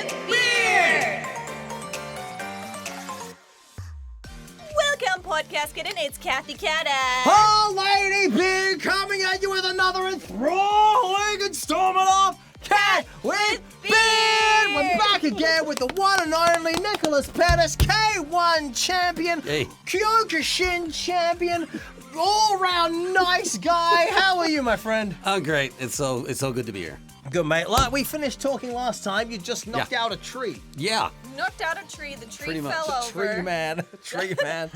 with Beard. Welcome, podcast kitten. It's Cathy Cat. Oh, Ladybeard, coming at you with another enthralling installment of Cat with Beard. We're back again with the one and only Nicholas Pettas, K-1 champion, Kyokushin champion, all-round nice guy. How are you, my friend? I'm great. It's so good to be here. Good, mate. Like we finished talking last time, you just knocked out a tree. Yeah. Knocked out a tree. The tree Pretty much. fell over. Tree man.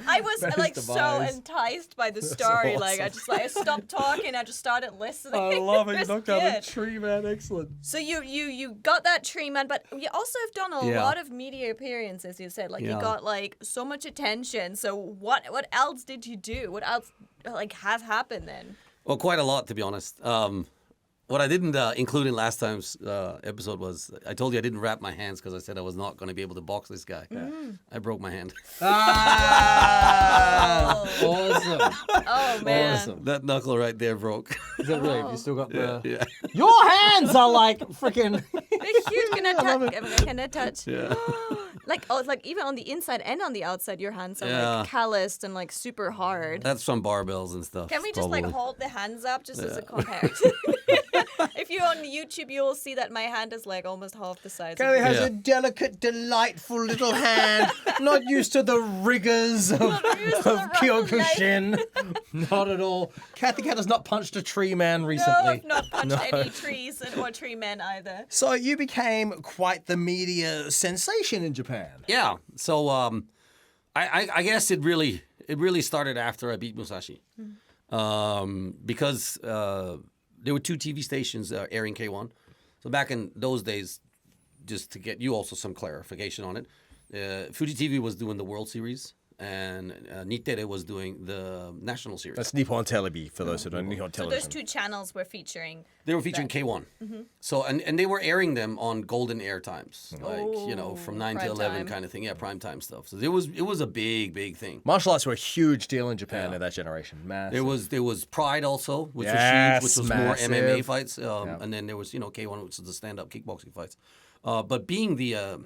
I was Best like so device. enticed by the story. awesome. Like I stopped talking. I just started listening. I love it. You was knocked out a good. tree man. Excellent. So you got that tree man, but you also have done a lot of media appearances. You said you got like so much attention. So what else did you do? What else has happened then? Well, quite a lot, to be honest. What I didn't include in last time's episode was I told you I didn't wrap my hands because I said I was not going to be able to box this guy. I broke my hand. Awesome. Oh man. Awesome. That knuckle right there broke. Is that right? You still got the... Yeah. Your hands are like freaking... They're huge. Can I touch? Yeah. Like even on the inside and on the outside, your hands are like calloused and like super hard. That's from barbells and stuff. Can we just probably. hold the hands up just as a comparison? If you're on YouTube, you will see that my hand is like almost half the size. Kelly has Yeah. a delicate, delightful little hand, not used to the rigors of Kyokushin. Not at all. Cathy Cat has not punched a tree man No, recently. I've not punched any trees or tree men either. So you became quite the media sensation in Japan. Yeah. So I guess it really started after I beat Musashi. Because there were two TV stations airing K-1. So back in those days, just to get you also some clarification on it, Fuji TV was doing the World Series and Nitere was doing the National Series. That's Nippon Telebi, for those who don't know Nippon So Television. those two channels were featuring. They were featuring K-1. So and they were airing them on golden air times, from 9 to prime 11 time. kind of thing. Yeah, prime time stuff. So it was a big thing. Martial arts were a huge deal in Japan in that generation. Massive. There was Pride also, which Yes, was huge, which was massive. more MMA fights, and then there was K-1, which is the stand-up kickboxing fights. But being the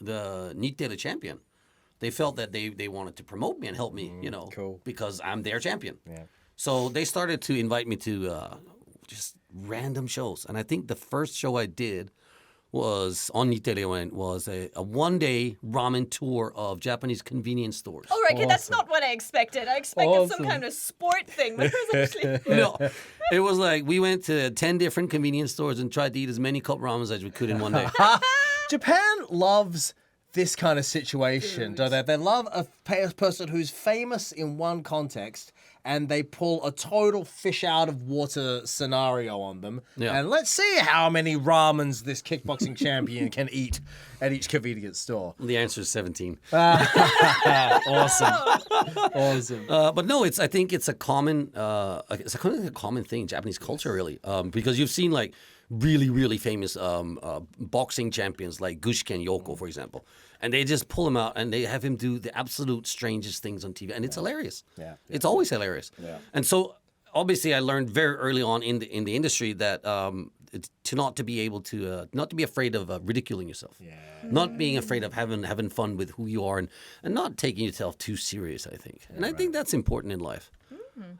Nitere champion, they felt that they wanted to promote me and help me, cool. because I'm their champion. Yeah. So they started to invite me to just random shows, and I think the first show I did was on Nitere was a one-day ramen tour of Japanese convenience stores. All right, okay, that's Awesome. not what I expected. I expected some Awesome. kind of sport thing, but it was actually. No, it was like we went to 10 different convenience stores and tried to eat as many cup ramens as we could in one day. Japan loves this kind of situation, don't they? They love a person who's famous in one context and they pull a total fish out of water scenario on them. Yeah. And let's see how many ramens this kickboxing champion can eat at each convenience store. The answer is 17. Awesome. Awesome. But no, I think it's a common thing in Japanese culture, really, because you've seen like really famous boxing champions like Gushken Yoko, for example, and they just pull him out and they have him do the absolute strangest things on TV, and it's hilarious. Yeah. It's always hilarious. Yeah. And so obviously, I learned very early on in the industry that not to be afraid of ridiculing yourself, not being afraid of having fun with who you are, and not taking yourself too serious. I think, I think that's important in life.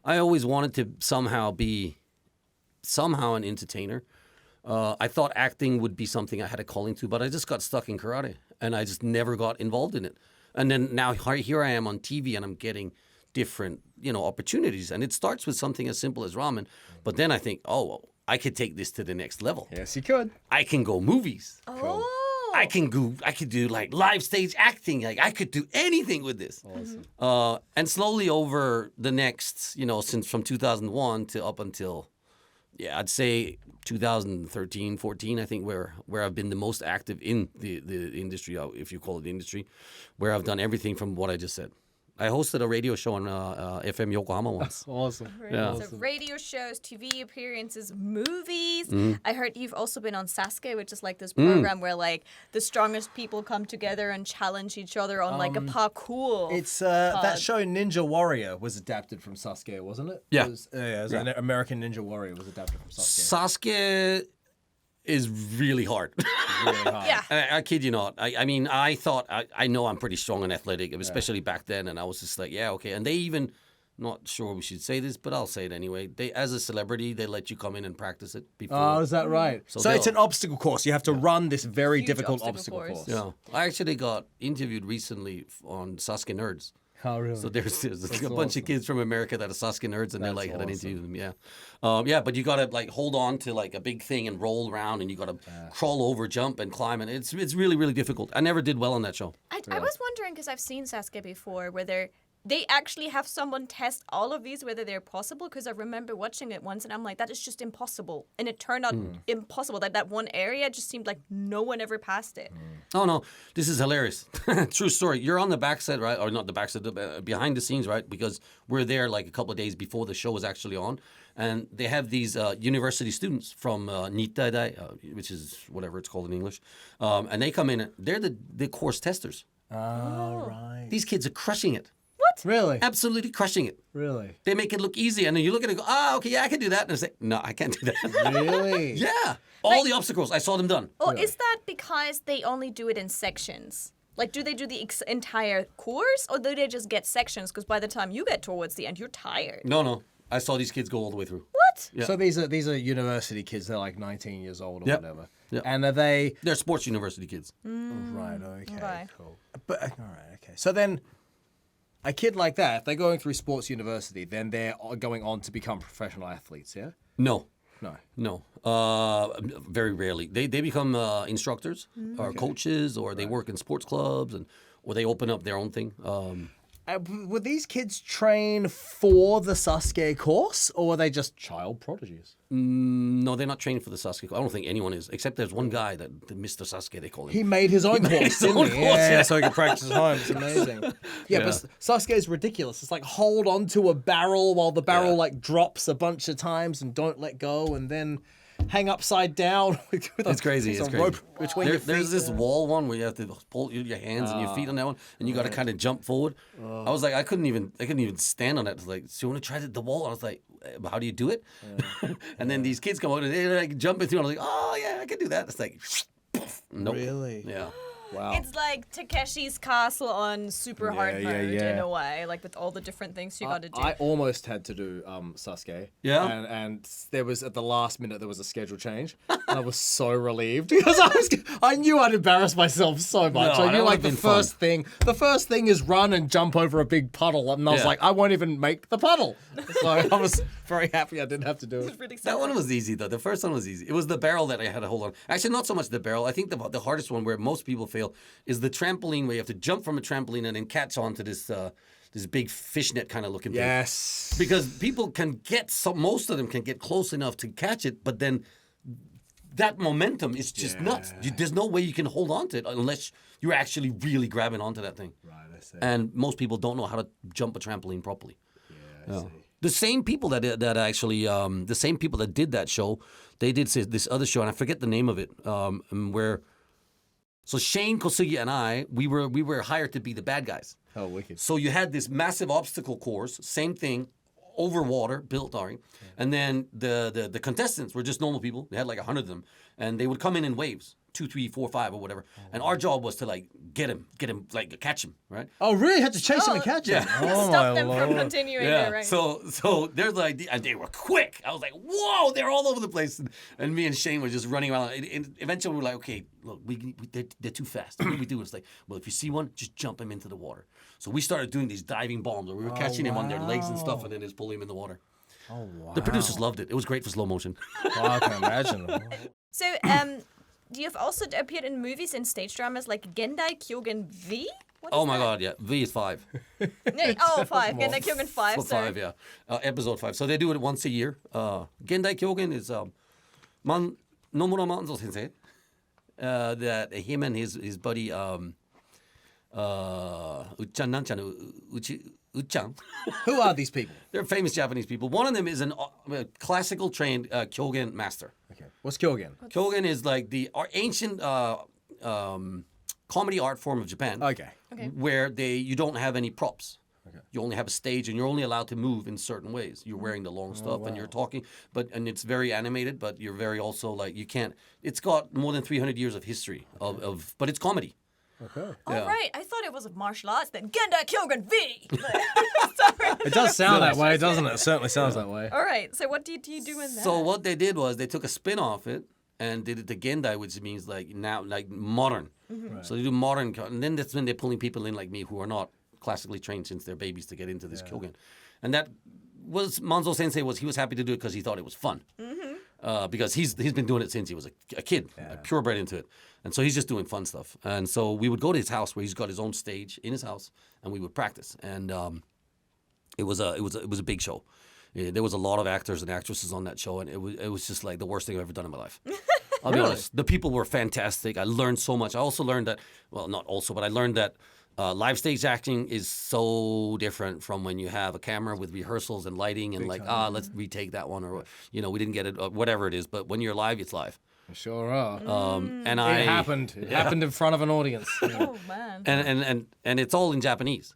I always wanted to somehow be an entertainer. I thought acting would be something I had a calling to, but I just got stuck in karate, and I just never got involved in it. And then now here I am on TV, and I'm getting different, opportunities. And it starts with something as simple as ramen, but then I think, I could take this to the next level. Yes, you could. I can go movies. Oh. I could do like live stage acting. Like I could do anything with this. Awesome. And slowly over the next, since from 2001 to up until, I'd say 2013, 14, I think where I've been the most active in the industry, if you call it the industry, where I've done everything from what I just said. I hosted a radio show on FM Yokohama once. Awesome. Yeah. So radio shows, TV appearances, movies. I heard you've also been on Sasuke, which is like this program where like the strongest people come together and challenge each other on like a parkour. It's that show Ninja Warrior was adapted from Sasuke, wasn't it? Yeah. It was an American Ninja Warrior was adapted from Sasuke. Sasuke is really hard. Really hard. Yeah. I kid you not. I mean, I thought, I know I'm pretty strong and athletic, especially back then. And I was just like, yeah, okay. And they even, not sure we should say this, but I'll say it anyway. They, as a celebrity, they let you come in and practice it before. Oh, is that right? So it's an obstacle course. You have to run this very Huge difficult obstacle obstacle course. Yeah. I actually got interviewed recently on Sasuke Nerds. Oh, really? So there's a bunch of kids from America that are Sasuke nerds, and they're like, had an awesome. interview with them. Yeah, yeah, but you gotta like hold on to like a big thing and roll around, and you gotta crawl over, jump, and climb, and it's really really difficult. I never did well on that show. I was wondering because I've seen Sasuke before, where they actually have someone test all of these whether they're possible. Because I remember watching it once, and I'm like, that is just impossible, and it turned out impossible. That one area just seemed like no one ever passed it. Oh no, this is hilarious. True story. You're on the backset, right? Or not the backset, behind the scenes, right? Because we're there like a couple of days before the show was actually on. And they have these university students from Nittadai, which is whatever it's called in English. And they come in, they're the course testers. Oh, right. These kids are crushing it. Really? Absolutely crushing it. Really? They make it look easy. And then you look at it and go, okay, yeah, I can do that. And I say, no, I can't do that. Really? Yeah. All the obstacles, I saw them done. Or is that because they only do it in sections? Like, do they do the entire course, or do they just get sections? Because by the time you get towards the end, you're tired. No. I saw these kids go all the way through. What? Yeah. So these are university kids. They're like 19 years old or Yep. whatever. Yep. And are they... They're sports university kids. Right, okay, Okay. cool. But, all right, okay. So then, a kid like that, if they're going through sports university, then they're going on to become professional athletes, yeah? No. No. Very rarely. They become instructors or coaches, or they work in sports clubs, or they open up their own thing. Would these kids train for the Sasuke course, or were they just child prodigies? No, they're not trained for the Sasuke course. I don't think anyone is, except there's one guy, the Mr. Sasuke, they call him. He made his own course, didn't own he? course, yeah. So he could practice at home. It's amazing. Yeah, but Sasuke is ridiculous. It's like hold onto a barrel while the barrel like drops a bunch of times and don't let go, and then hang upside down. It's crazy. It's crazy. Rope between your feet. There's this wall one where you have to pull your hands and your feet on that one, and you got to kind of jump forward. I was like, I couldn't even stand on it. It's like, so you want to try the wall? I was like, how do you do it? And then these kids come out and they're like jumping through. And I was like, oh yeah, I can do that. It's like, nope. Really? Yeah. Wow. It's like Takeshi's Castle on super hard mode in a way, like with all the different things you got to do. I almost had to do Sasuke. Yeah? And there was, at the last minute, there was a schedule change. And I was so relieved because I knew I'd embarrass myself so much. No, I knew that like would've the first thing is run and jump over a big puddle. And I was Yeah. like, I won't even make the puddle. So I was very happy I didn't have to do it. Really That one was easy though. The first one was easy. It was the barrel that I had to hold on. Actually, not so much the barrel. I think the hardest one where most people fail is the trampoline, where you have to jump from a trampoline and then catch onto this big fishnet kind of looking thing. Yes. Because people can most of them can get close enough to catch it, but then that momentum is just nuts. There's no way you can hold on to it unless you're actually really grabbing onto that thing. Right, I see. And most people don't know how to jump a trampoline properly. Yeah, I see. The same people that actually, the same people that did that show, they did this other show, and I forget the name of it, where. So Shane Kosugi and I, we were hired to be the bad guys. Oh, wicked. So you had this massive obstacle course, same thing, over water, built, and then the contestants were just normal people. They had like 100 of them, and they would come in waves, 2, 3, 4, 5, or whatever. And our job was to like get him, like catch him, right? Oh, really? You had to chase him and catch him? Oh, Stop them from continuing their race. So there's like, and they were quick. I was like, whoa, they're all over the place. And me and Shane were just running around. And eventually we were like, okay, look, they're too fast. What do we do? It's like, well, if you see one, just jump him into the water. So we started doing these diving bombs where we were catching him on their legs and stuff, and then just pulling him in the water. Oh, wow. The producers loved it. It was great for slow motion. Wow, I can imagine. So, you've also appeared in movies and stage dramas like Gendai Kyogen V? What is Oh my that? God, yeah. V is 5. No, 5. Gendai Kyogen 5, For 5, yeah. Episode 5. So they do it once a year. Gendai Kyogen is Nomura Manzo sensei. That him and his buddy Uchan Nanchan Uchan. Who are these people? They're famous Japanese people. One of them is a classical trained Kyogen master. Okay. What's Kyogen? Kyogen is like the ancient comedy art form of Japan. Okay. Okay. Where you don't have any props. You only have a stage, and you're only allowed to move in certain ways. You're wearing the long stuff, and you're talking, and it's very animated, but you're very also like you can't. It's got more than 300 years of history but it's comedy. Okay. All right, I thought it was a martial arts then. Gendai Kyogen V! Sorry. It does sound that way, doesn't it? It certainly sounds that way. All right, so what did you do in that? So what they did was they took a spin off it and did it to Gendai, which means like modern. Right. So they do modern, and then that's when they're pulling people in like me who are not classically trained since they're babies to get into this Kyogen. And that was, Manzo Sensei he was happy to do it because he thought it was fun. Because he's been doing it since he was a kid, purebred into it. And so he's just doing fun stuff. And so we would go to his house where he's got his own stage in his house, and we would practice. And it was a big show. Yeah, there was a lot of actors and actresses on that show, and it was just like the worst thing I've ever done in my life. I'll be honest. The people were fantastic. I learned so much. I also learned that, well, not also, but I learned that live stage acting is so different from when you have a camera with rehearsals and lighting and let's retake that one, or we didn't get it, or whatever it is. But when you're live, it's live. Sure are. And It happened. It happened in front of an audience. Oh, man. And it's all in Japanese.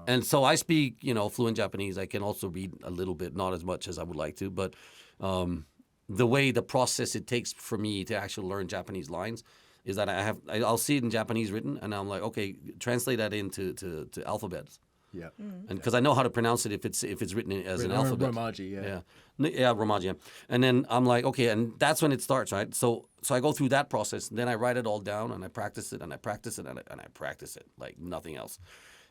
And so I speak, fluent Japanese. I can also read a little bit, not as much as I would like to, but the process it takes for me to actually learn Japanese lines is that I'll see it in Japanese written, and I'm like, okay, translate that into to alphabets. Yeah. And because I know how to pronounce it if it's written as an alphabet. Romaji, yeah. Yeah, Romaji. Yeah. And then I'm like, okay, and that's when it starts, right? So I go through that process, and then I write it all down, and I practice it, and I practice it, and I practice it like nothing else.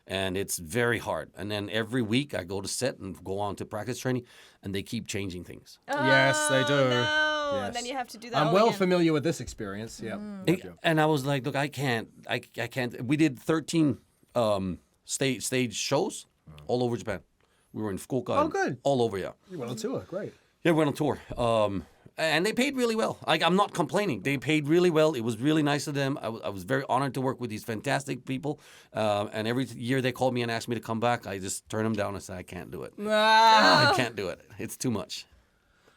And it's very hard. And then every week I go to set and go on to practice training, and they keep changing things. Yes, they do. No. Yes. And then you have to do that I'm all well again. familiar with this experience. Yeah. And I was like, look, I can't. We did 13 stage shows all over Japan. We were in Fukuoka. Oh, good. All over, yeah. You went on tour. Great. Yeah, we went on tour. And they paid really well. I'm not complaining. They paid really well. It was really nice of them. I was very honored to work with these fantastic people. And every year they called me and asked me to come back. I just turned them down and said, I can't do it. I can't do it. It's too much.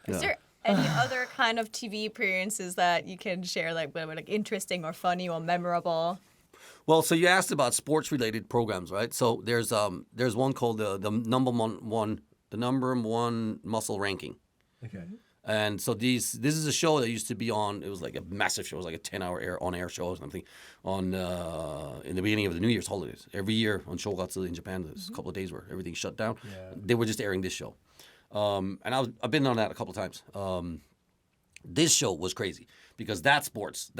Is there any other kind of TV appearances that you can share, like interesting or funny or memorable? Well, so you asked about sports-related programs, right? So there's one called the number one muscle ranking. Okay. And so this is a show that used to be on. It was like a massive show. It was like a 10-hour on-air show or something on in the beginning of the New Year's holidays. Every year on Shogatsu in Japan, there's a couple of days where everything shut down. Yeah. They were just airing this show. And I've been on that a couple of times. This show was crazy because that's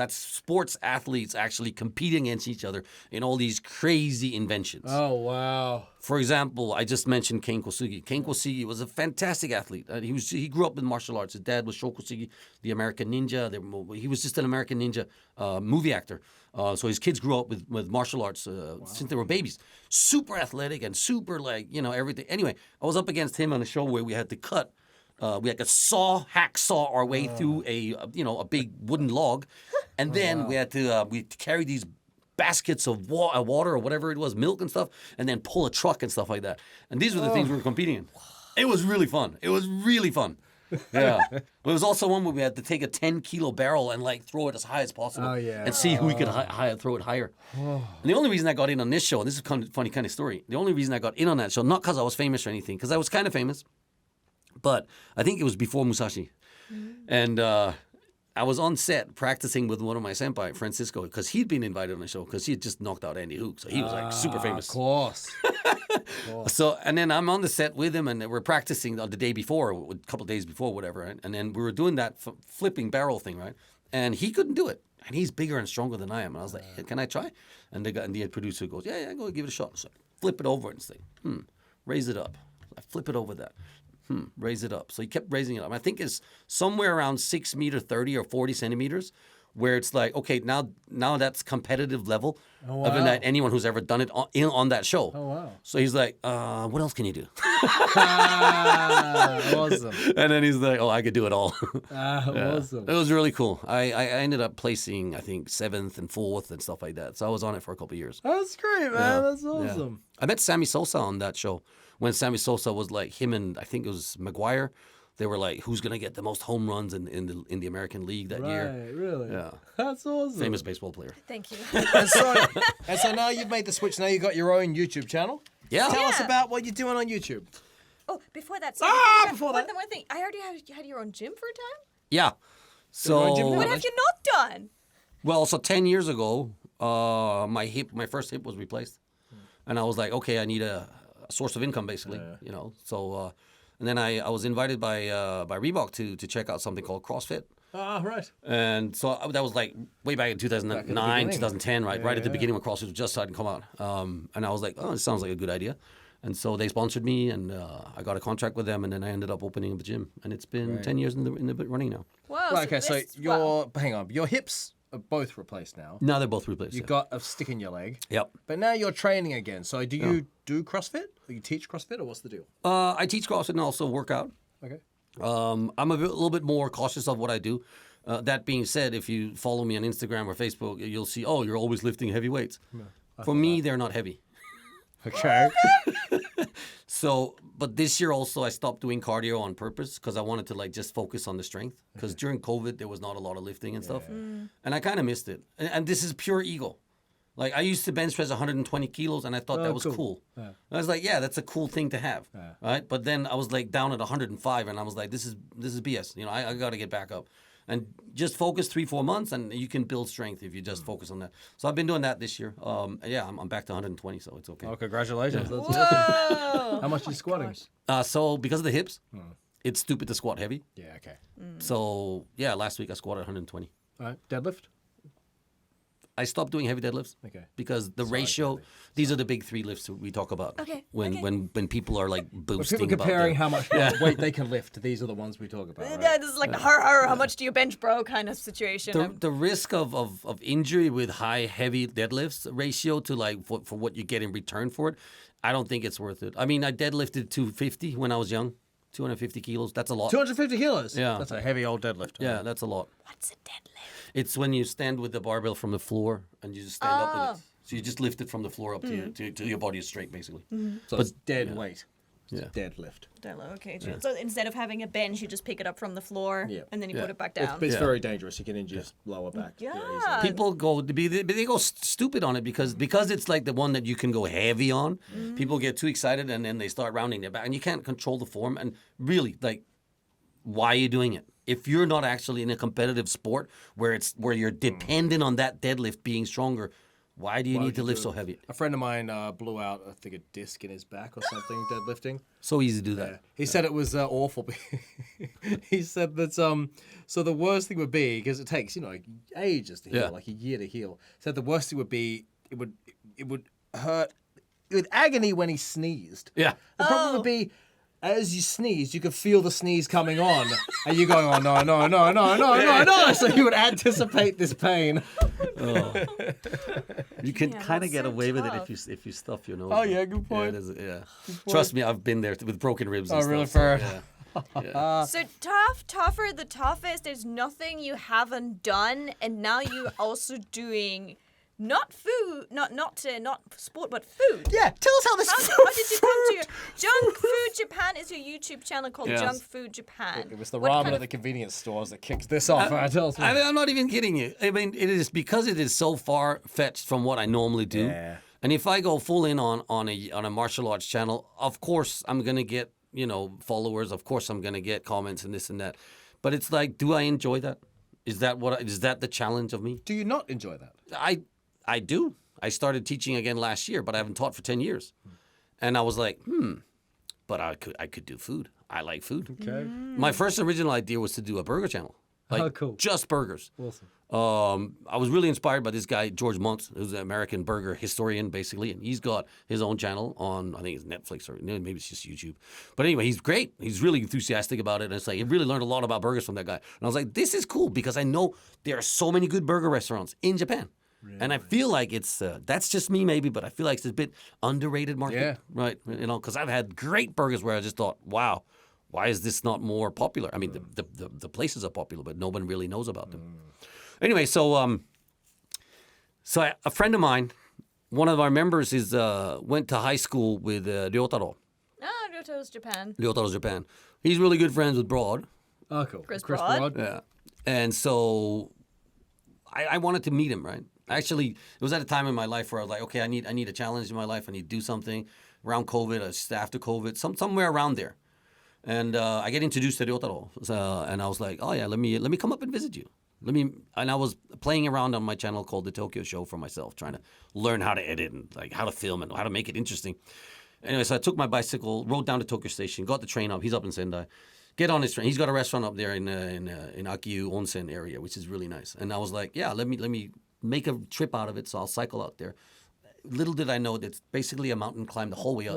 sports athletes actually competing against each other in all these crazy inventions. Oh, wow. For example, I just mentioned Ken Kosugi. Ken Kosugi was a fantastic athlete. He grew up in martial arts. His dad was Sho Kosugi, the American ninja. He was just an American ninja movie actor. So his kids grew up with martial arts since they were babies. Super athletic and super everything. Anyway, I was up against him on a show where we had to cut. We had to hacksaw our way through a big wooden log, and then we had to carry these baskets of water or whatever it was, milk and stuff, and then pull a truck and stuff like that. And these were the things we were competing in. It was really fun. Yeah. But it was also one where we had to take a 10-kilo barrel and throw it as high as possible and see who we could throw it higher. And the only reason I got in on this show, and this is a funny kind of story, the only reason I got in on that show, not because I was famous or anything, because I was kind of famous, but I think it was before Musashi. And I was on set practicing with one of my senpai, Francisco, because he'd been invited on the show because he had just knocked out Andy Hook. So he was super famous. Of course. So, and then I'm on the set with him and we're practicing the day before, a couple of days before, whatever. Right? And then we were doing that flipping barrel thing, right? And he couldn't do it. And he's bigger and stronger than I am. And I was like, hey, can I try? And the producer goes, yeah, go give it a shot. So I flip it over and say, raise it up. I flip it over that. Raise it up. So he kept raising it up. I think it's somewhere around 6 meter 30 or 40 centimeters, where it's like, okay, now that's competitive level of anyone who's ever done it on that show. Oh, wow. So he's like, what else can you do? Awesome. And then he's like, I could do it all. Awesome. It was really cool. I ended up placing, I think, 7th and 4th and stuff like that. So I was on it for a couple of years. That's great, man. That's awesome. I met Sammy Sosa on that show. When Sammy Sosa was him and I think it was McGuire, they were like, who's going to get the most home runs in the American League that year? Right, really? Yeah. That's awesome. Famous baseball player. Thank you. And so now you've made the switch. Now you've got your own YouTube channel. Yeah. Tell us about what you're doing on YouTube. Oh, before that. Before that. One thing. I already had your own gym for a time. Yeah. So What have you not done? well, so 10 years ago, my first hip was replaced, and I was like, okay, I need a source of income, basically, you know. So, and then I was invited by Reebok to check out something called CrossFit. Ah, right. And so that was like way back in 2009, beginning. 2010, right at the beginning when CrossFit was just starting to come out. And I was like, oh, this sounds like a good idea. And so they sponsored me, and I got a contract with them, and then I ended up opening up a gym. And it's been 10 years in the running now. Wow. Right, okay, so hang on. Your hips are both replaced now. Now they're both replaced. You got a stick in your leg. Yep. But now you're training again. So do you do CrossFit? Do you teach CrossFit, or what's the deal? I teach CrossFit and also work out. Okay. I'm a little bit more cautious of what I do. That being said, if you follow me on Instagram or Facebook, you'll see, oh, you're always lifting heavy weights. For me, they're not heavy. Okay. So, but this year also, I stopped doing cardio on purpose because I wanted to like just focus on the strength. Because during COVID, there was not a lot of lifting and stuff, and I kind of missed it. And this is pure ego. Like I used to bench press 120 kilos, and I thought that was cool. I was like, yeah, that's a cool thing to have, right? But then I was like down at 105, and I was like, this is BS. You know, I got to get back up. And just focus 3-4 months, and you can build strength if you just focus on that. So I've been doing that this year. Yeah, I'm back to 120, so it's okay. Oh, congratulations. Yeah. Whoa. How much are you squatting? So because of the hips, it's stupid to squat heavy. Yeah, okay. So yeah, last week I squatted 120. All right, deadlift? I stopped doing heavy deadlifts. Okay. Because the ratio, these are the big 3 lifts we talk about. Okay, When people are like boosting People about comparing their- how much weight they can lift, these are the ones we talk about, right? Yeah, this is like the how much do you bench, bro kind of situation. The risk of injury with high heavy deadlifts ratio to like for what you get in return for it, I don't think it's worth it. I mean, I deadlifted 250 when I was young, 250 kilos. That's a lot. 250 kilos? Yeah. That's a heavy old deadlift. Yeah, that's a lot. What's a deadlift? It's when you stand with the barbell from the floor and you just stand up with it. So you just lift it from the floor up to your body is straight, basically. So it's dead weight. It's Yeah. deadlift. Okay, so instead of having a bench, you just pick it up from the floor and then you put it back down. It's very dangerous. You can injure your lower back. Yeah. very easily. People they go stupid on it because it's like the one that you can go heavy on. People get too excited and then they start rounding their back, and you can't control the form. And really, like, why are you doing it? If you're not actually in a competitive sport where you're dependent on that deadlift being stronger, why do you need to lift so heavy? A friend of mine blew out, I think, a disc in his back or something, deadlifting. So easy to do that. He said it was awful. He said that so the worst thing would be, because it takes like ages to heal, like a year to heal. Said the worst thing would be it would hurt with agony when he sneezed. Yeah. The problem would be, as you sneeze, you could feel the sneeze coming on, and you going, oh no, no, no, no, no, no, no. So you would anticipate this pain. You can Yeah, kind of that's get so away with tough. it if you stuff your nose. Oh, yeah, good point. Yeah, it is, Trust me, I've been there with broken ribs. And Oh, really? stuff, Fair. so, yeah. So tougher, the toughest. There's nothing you haven't done, and now you're also doing not food, not sport, but food. Yeah, tell us how this. How did you come to your Junk Food Japan? Is your YouTube channel called Yes. Junk Food Japan? It was the What ramen kind at the convenience stores that kicked this off. Tell us. I mean, I'm not even kidding you. I mean, it is because it is so far fetched from what I normally do. Yeah. And if I go full in on a martial arts channel, of course I'm gonna get followers. Of course I'm gonna get comments and this and that. But it's like, do I enjoy that? Is that the challenge of me? Do you not enjoy that? I do. I started teaching again last year, but I haven't taught for 10 years. And I was like, but I could do food. I like food. Okay. My first original idea was to do a burger channel. Like, cool. Just burgers. Awesome. I was really inspired by this guy, George Muntz, who's an American burger historian, basically. And he's got his own channel on, I think it's Netflix or maybe it's just YouTube. But anyway, he's great. He's really enthusiastic about it. And it's like, I really learned a lot about burgers from that guy. And I was like, this is cool because I know there are so many good burger restaurants in Japan. And I feel like it's, that's just me maybe, but I feel like it's a bit underrated market. Yeah. Right. Because I've had great burgers where I just thought, wow, why is this not more popular? I mean, the places are popular, but no one really knows about them. Anyway, so a friend of mine, one of our members went to high school with Ryotaro. Ryotaro's Japan. Ryotaro's Japan. He's really good friends with Broad. Oh, cool. Chris Broad? Yeah. And so I wanted to meet him, right? Actually, it was at a time in my life where I was like, okay, I need a challenge in my life. I need to do something. around COVID, just after COVID, somewhere around there. And I get introduced to Ryotaro, and I was like, oh yeah, let me come up and visit you. And I was playing around on my channel called The Tokyo Show for myself, trying to learn how to edit and like how to film and how to make it interesting. Anyway, so I took my bicycle, rode down to Tokyo Station, got the train up. He's up in Sendai. Get on his train. He's got a restaurant up there in Akiu Onsen area, which is really nice. And I was like, yeah, let me make a trip out of it. So I'll cycle out there. Little did I know that it's basically a mountain climb the whole way up.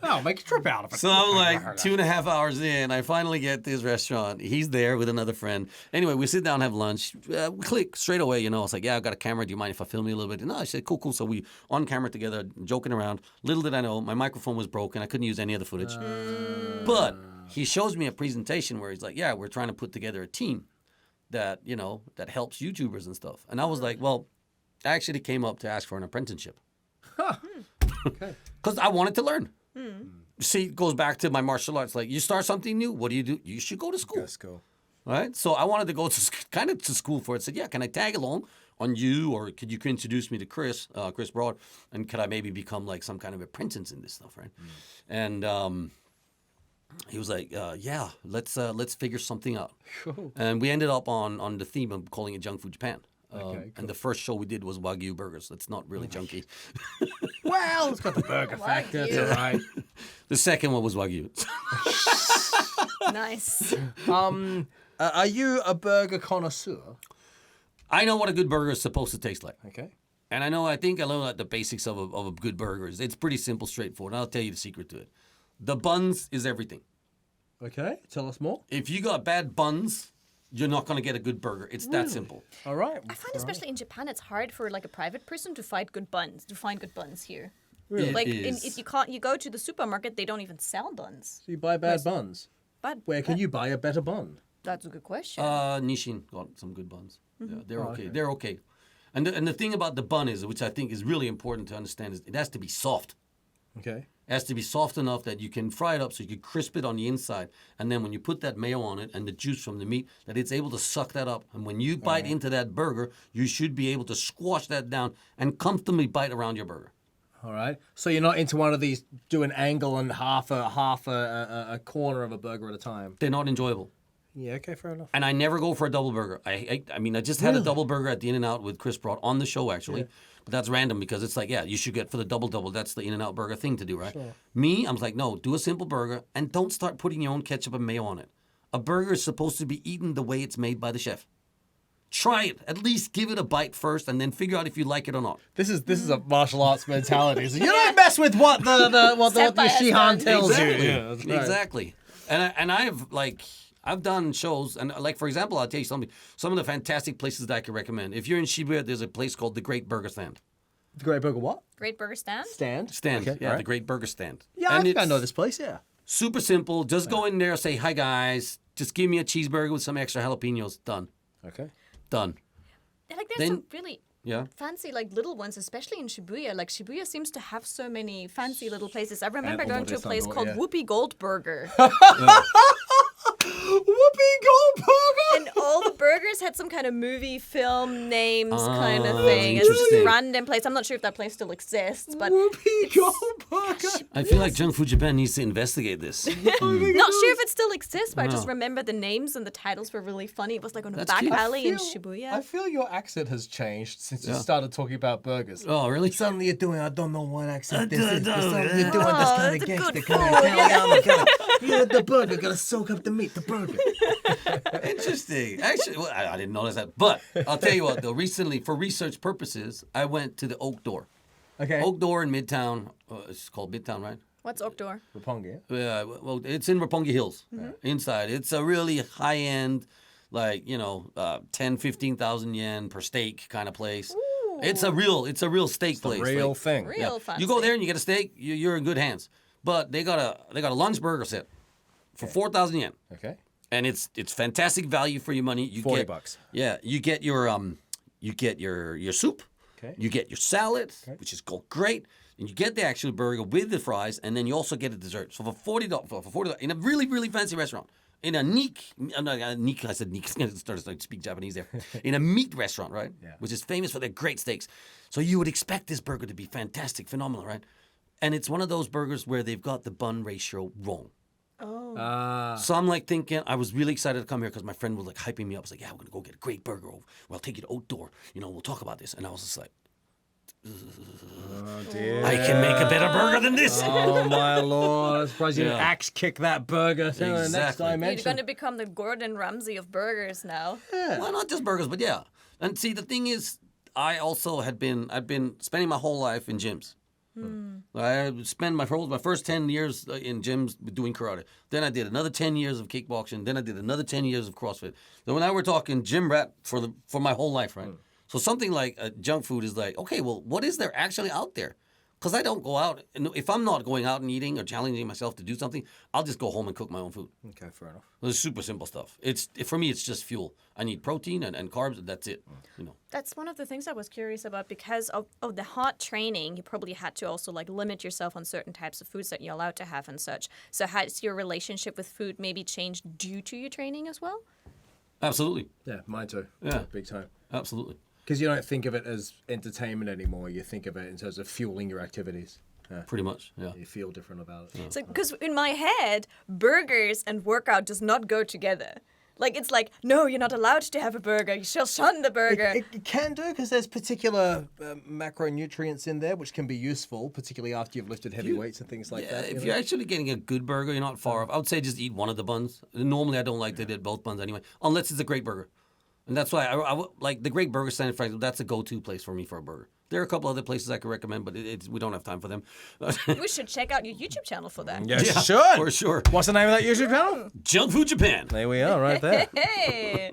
Oh, make a trip out of it. So I'm like 2.5 hours in. I finally get to his restaurant. He's there with another friend. Anyway, we sit down, have lunch. We click straight away. You know, it's like, yeah, I've got a camera. Do you mind if I film you a little bit? No, I said, cool. So we on camera together, joking around. Little did I know, my microphone was broken. I couldn't use any of the footage. But he shows me a presentation where he's like, yeah, we're trying to put together a team that, you know, that helps YouTubers and stuff. And I was like, well, I actually came up to ask for an apprenticeship. Okay. Because I wanted to learn. See, it goes back to my martial arts. Like, you start something new, what do? You should go to school. Let's go. Right? So I wanted to go to kind of to school for it. I said, yeah, can I tag along on you, or could you introduce me to Chris Broad, and could I maybe become like some kind of apprentice in this stuff, right? And he was like, yeah, let's figure something out. Cool. And we ended up on the theme of calling it Junk Food Japan. Okay, cool. And the first show we did was Wagyu Burgers. That's not really junky. Well, it's got the burger factor. It's all right. The second one was Wagyu. Nice. Are you a burger connoisseur? I know what a good burger is supposed to taste like. Okay. And I think I know the basics of a good burger. It's pretty simple, straightforward. And I'll tell you the secret to it. The buns is everything. Okay. Tell us more. If you got bad buns, you're not going to get a good burger. It's that simple. All right. I find especially in Japan, it's hard for like a private person to find good buns here. Really? Like if you go to the supermarket, they don't even sell buns. So you buy bad buns. But Where can you buy a better bun? That's a good question. Nishin got some good buns. Yeah, they're okay. They're okay. And the thing about the bun is, which I think is really important to understand, is it has to be soft. Okay. It has to be soft enough that you can fry it up so you can crisp it on the inside. And then when you put that mayo on it and the juice from the meat, that it's able to suck that up. And when you bite into that burger, you should be able to squash that down and comfortably bite around your burger. All right. So you're not into one of these do an angle and half a corner of a burger at a time. They're not enjoyable. Yeah. Okay. Fair enough. And I never go for a double burger. I just had a double burger at the In-N-Out with Chris Broad on the show, actually. Yeah. But that's random because it's like, yeah, you should get for the double. That's the In-N-Out burger thing to do, right? Sure. Me, I was like, no, do a simple burger and don't start putting your own ketchup and mayo on it. A burger is supposed to be eaten the way it's made by the chef. Try it. At least give it a bite first and then figure out if you like it or not. This is a martial arts mentality. So you don't mess with what the Shihan tells you. Yeah, that's right. Exactly. And I've done shows, and like, for example, I'll tell you something. Some of the fantastic places that I can recommend. If you're in Shibuya, there's a place called the Great Burger Stand. The Great Burger what? Great Burger Stand? Stand. Okay, yeah, right. The Great Burger Stand. Yeah, and I think I know this place, yeah. Super simple. Just go in there, say, hi, guys. Just give me a cheeseburger with some extra jalapenos. Done. Okay. Done. Like, there's some really Yeah. fancy, like, little ones, especially in Shibuya. Like, Shibuya seems to have so many fancy little places. I remember going to a place called Whoopi Goldburger. Whoopi Goldburger! And all the burgers had some kind of movie, film names kind of thing. It's interesting. just a random place. I'm not sure if that place still exists, but Whoopi Goldburger! I feel like JunkFoodJapan needs to investigate this. not sure if it still exists, but I just remember the names and the titles were really funny. It was like on a back cute. alley in Shibuya. I feel your accent has changed since you started talking about burgers. Oh, really? Suddenly you're doing, I don't know what accent this is, but suddenly you're doing this Oh, kind of it's a gangster good kind of food. Italiano kind of, the burger, gotta soak up the meat, the burger. Interesting. Actually, well, I didn't notice that. But I'll tell you what, though. Recently, for research purposes, I went to the Oak Door. Okay. Oak Door in Midtown. It's called Midtown, right? What's Okdor? Roppongi, Yeah. Well, it's in Roppongi Hills. Inside. It's a really high-end, like, 10, 15,000 yen per steak kind of place. Ooh. It's a real steak place. real like, thing. Real fancy. You go there and you get a steak, you're in good hands. But they got a lunch burger set for 4,000 yen. Okay. And it's fantastic value for your money. You $40. Get, yeah, you get your soup. Okay. You get your salad, which is great, and you get the actual burger with the fries, and then you also get a dessert. So for $40 in a really, really fancy restaurant, in a I said Nick, started to speak Japanese there. In a meat restaurant, right? Yeah. Which is famous for their great steaks. So you would expect this burger to be fantastic, phenomenal, right? And it's one of those burgers where they've got the bun ratio wrong. Oh. So I'm like thinking, I was really excited to come here because my friend was like hyping me up. I was like, yeah, we're going to go get a great burger. Well, I'll take you to outdoor. We'll talk about this. And I was just like, Oh, dear. I can make a better burger than this. Oh, my Lord. I'm surprised you didn't Yeah. axe kick that burger to the next Exactly. You're dimension. going to become the Gordon Ramsay of burgers now. Well, not just burgers, but yeah. And see, the thing is, I also I've been spending my whole life in gyms. I spent my first 10 years in gyms doing karate. Then I did another 10 years of kickboxing. Then I did another 10 years of CrossFit. So now we're talking gym rat for my whole life, right? So something like junk food is like, okay, well, what is there actually out there? Because I don't go out. And if I'm not going out and eating or challenging myself to do something, I'll just go home and cook my own food. Okay, fair enough. It's super simple stuff. For me, it's just fuel. I need protein and carbs, and that's it. That's one of the things I was curious about because of the hard training. You probably had to also like limit yourself on certain types of foods that you're allowed to have and such. So has your relationship with food maybe changed due to your training as well? Absolutely. Yeah, mine too. Yeah. Big time. Absolutely. Because you don't think of it as entertainment anymore. You think of it in terms of fueling your activities. Yeah. Pretty much, yeah. You feel different about it. So, because in my head, burgers and workout does not go together. Like, it's like, no, you're not allowed to have a burger. You shall shun the burger. It can do because there's particular macronutrients in there which can be useful, particularly after you've lifted heavy weights and things like that. If you're actually getting a good burger, you're not far off. I would say just eat one of the buns. Normally, I don't like to eat both buns anyway, unless it's a great burger. And that's why I like the Great Burger Stand. That's a go-to place for me for a burger. There are a couple other places I could recommend, but we don't have time for them. We should check out your YouTube channel for that. Yeah, Yeah, should. for sure. What's the name of that YouTube channel? JunkFoodJapan. There we are, right there. Hey!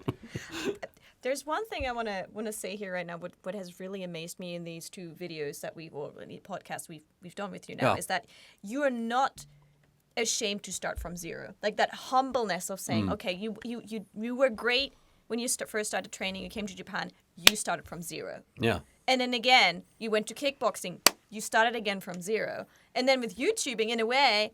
There's one thing I want to say here right now. What has really amazed me in these two videos that podcasts we've done with you now is that you are not ashamed to start from zero. Like that humbleness of saying, okay, you were great when you first started training. You came to Japan. You started from zero. Yeah. And then again, you went to kickboxing. You started again from zero. And then with YouTubing, in a way,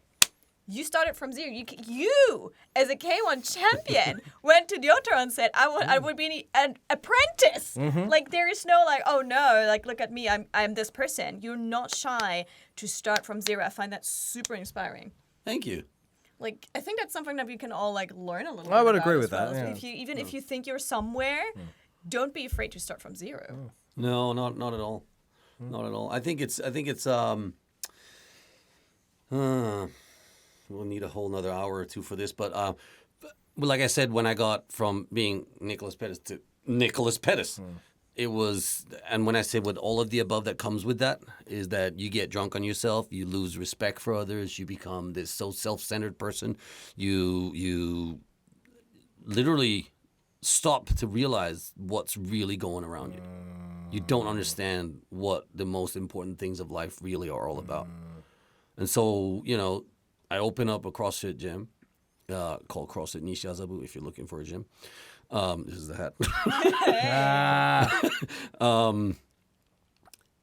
you started from zero. You as a K-1 champion, went to Kyoto and said, I would be an apprentice. Like, there is no, like, oh, no, like, look at me. I'm this person. You're not shy to start from zero. I find that super inspiring. Thank you. Like, I think that's something that we can all, like, learn a little bit I would about agree as with that, well. yeah. So if you think you're somewhere, don't be afraid to start from zero. No, not at all. Not at all. I think it's we'll need a whole nother hour or two for this, but like I said, when I got from being Nicholas Pettas to Nicholas Pettas, it was, and when I say with all of the above that comes with that, is that you get drunk on yourself, you lose respect for others, you become this so self-centered person, you literally stop to realize what's really going around you. You don't understand what the most important things of life really are all about. And so, I open up a CrossFit gym called CrossFit Nishiazabu if you're looking for a gym. This is the hat.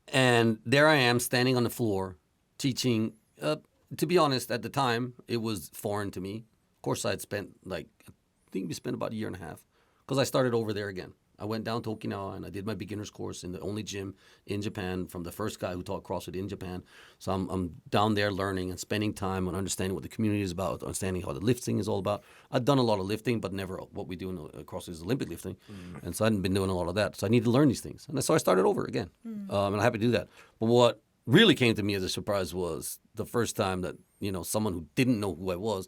And there I am standing on the floor teaching. To be honest, at the time, it was foreign to me. Of course, I think we spent about a year and a half because I started over there again. I went down to Okinawa and I did my beginner's course in the only gym in Japan from the first guy who taught CrossFit in Japan. So I'm down there learning and spending time on understanding what the community is about, understanding how the lifting is all about. I've done a lot of lifting, but never what we do in CrossFit is Olympic lifting. And so I hadn't been doing a lot of that. So I needed to learn these things. And so I started over again. And I'm happy to do that. But what really came to me as a surprise was the first time that, someone who didn't know who I was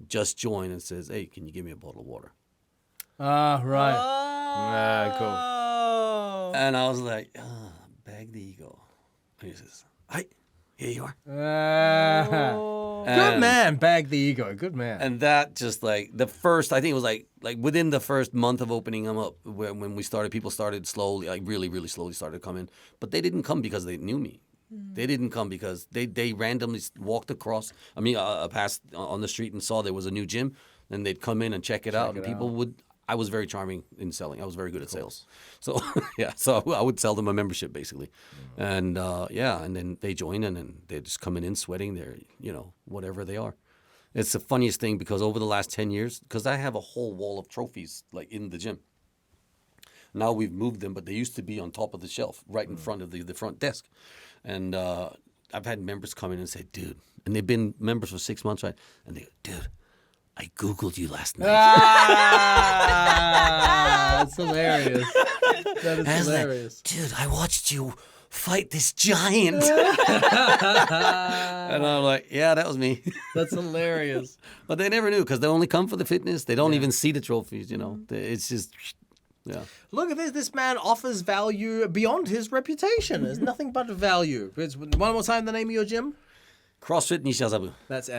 just joined and says, hey, can you give me a bottle of water? Ah, right. Oh. Cool. And I was like, bag the ego. And he says, hi, here you are. Good And- man, bag the ego. Good man. And that just like the first, I think it was like within the first month of opening them up, when we started, people started slowly, like really, really slowly started coming. But they didn't come because they knew me. They didn't come because they randomly walked across, past on the street and saw there was a new gym. And they'd come in and check it out. And people would, I was very charming in selling. I was very good at sales. So, so I would sell them a membership basically. And and then they join and then they're just coming in sweating. They're, whatever they are. It's the funniest thing because over the last 10 years, because I have a whole wall of trophies like in the gym. Now we've moved them, but they used to be on top of the shelf right in front of the front desk. And I've had members come in and say, dude, and they've been members for 6 months, right? And they go, dude, I Googled you last night. That's hilarious. That is hilarious. Like, dude, I watched you fight this giant. And I'm like, yeah, that was me. That's hilarious. But they never knew because they only come for the fitness. They don't even see the trophies, you know. It's just, yeah. Look at this. This man offers value beyond his reputation. There's nothing but value. One more time, the name of your gym? CrossFit Nishiazabu. That's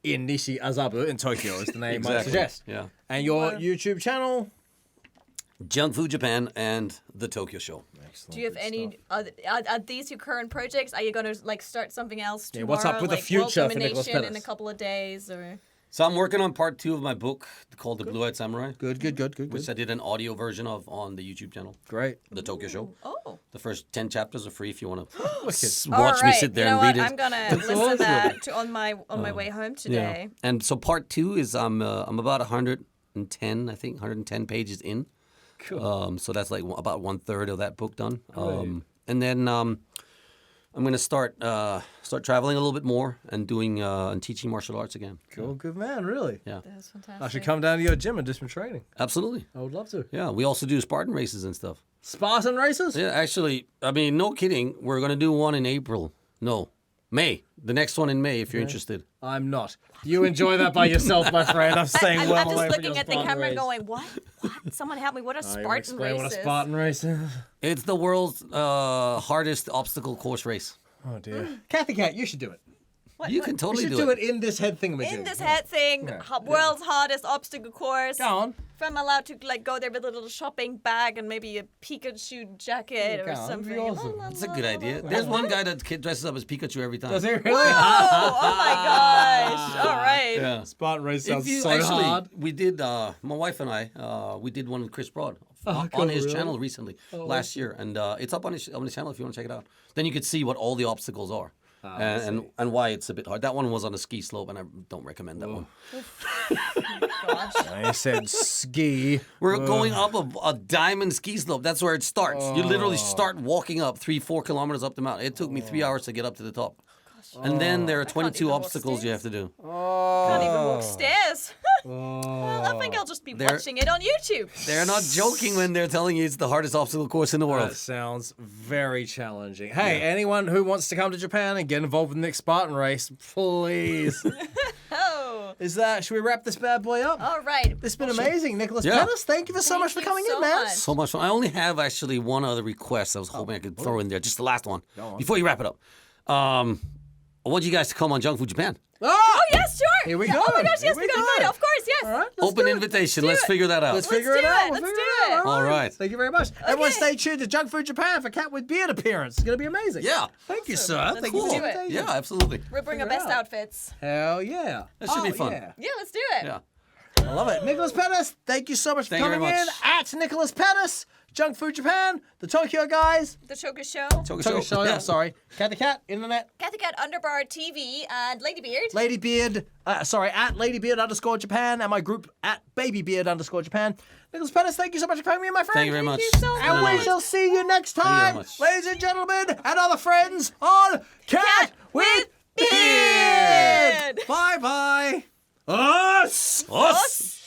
in Nishi-Azabu in Tokyo is the name Exactly. I suggest. Yeah. And your YouTube channel? JunkFoodJapan and the Tokyo Show. Excellent. Do you have any are these your current projects? Are you going to like start something else tomorrow? What's up with the like future World for Nicholas Domination Pettas? in a couple of days or So I'm working on part 2 of my book called The Blue-Eyed Samurai. Good. Which I did an audio version of on the YouTube channel. Great. The Tokyo Show. Oh. The first 10 chapters are free if you want to All watch me right. sit there you know and read what? it. I'm gonna listen to that on my way home today. Yeah. And so part 2 is I'm about 110, I think, 110 pages in. Cool. So that's like about 1/3 of that book done. And then I'm going to start traveling a little bit more and doing and teaching martial arts again. Cool. Good man, really. Yeah. That's fantastic. I should come down to your gym and do some training. Absolutely. I would love to. Yeah. We also do Spartan races and stuff. Spartan races? Yeah, actually, I mean, no kidding. We're going to do one in April. No, May. The next one in May if you're interested. I'm not. You enjoy that by yourself, my friend. I'm staying I'm well just away from looking your at the Spartan camera race. going, what? Someone help me. What are You wanna Spartan explain races? what a Spartan race is? It's the world's hardest obstacle course race. Oh, dear. Cathy Cat, you should do it. You can You totally should do do it. it in this head thing. In this head thing, world's hardest obstacle course. Go on. If I'm allowed to like go there with a little shopping bag and maybe a Pikachu jacket go or on, something. be awesome. That's a good idea. There's one guy that dresses up as Pikachu every time. Does he really? Oh my gosh. All right. Yeah. Spartan race sounds If you so actually, hard. we did. My wife and I, we did one with Chris Broad on cool, his really? channel recently, last year, and it's up on his channel if you want to check it out. Then you could see what all the obstacles are. And why it's a bit hard. That one was on a ski slope, and I don't recommend that one. Gosh. I said ski. We're going up a diamond ski slope. That's where it starts. You literally start walking up 3-4 kilometers up the mountain. It took me 3 hours to get up to the top. And then there are 22 even walk obstacles you have to do. Can't even walk stairs. Well, I think I'll just be watching it on YouTube. They're not joking when they're telling you it's the hardest obstacle course in the world. That sounds very challenging. Hey, anyone who wants to come to Japan and get involved with the next Spartan race, please. Oh. Should we wrap this bad boy up? All right. It's been amazing, Nicholas Yeah. Pettas. Thank you so much for coming you in, so man. much. So much fun. I only have actually one other request I was hoping I could throw in there. Just the last one. Before you wrap it up. I want you guys to come on Junk Food Japan. Oh, yes, sure. Here we Yeah, go. Oh my gosh, Here yes, we we got go. invited. Of course, yes. All right, Open invitation. Let's figure that out. Let's figure do it out. it. We'll Let's figure do it out. it. All right. Thank you very much. Everyone stay tuned to Junk Food Japan for Cat with Beard appearance. It's going to be amazing. Yeah. Thank you, sir. Let's Thank you do for it. the invitation. Yeah, absolutely. We'll bring our Figure it best out. outfits. Hell yeah. That should be fun. Yeah. Yeah, let's do it. Yeah. I love it. Nicholas Pettas, thank you so much for Thank you coming very in. much. At Nicholas Pettas, Junk Food Japan, the Tokyo guys. The Choker Show. Tokyo Show, Yeah. sorry. Cathy Cat, Internet. Cathy Cat Underbar TV and Ladybeard. Ladybeard, at Ladybeard _Japan, and my group at Babybeard _Japan. Nicholas Pettas, thank you so much for coming in, my friend. Thank you very much. you so It's been And an we honor. shall see you next you very time, much. ladies and gentlemen, and other friends on Cat with Beard. Beard. Bye-bye. Us. Us.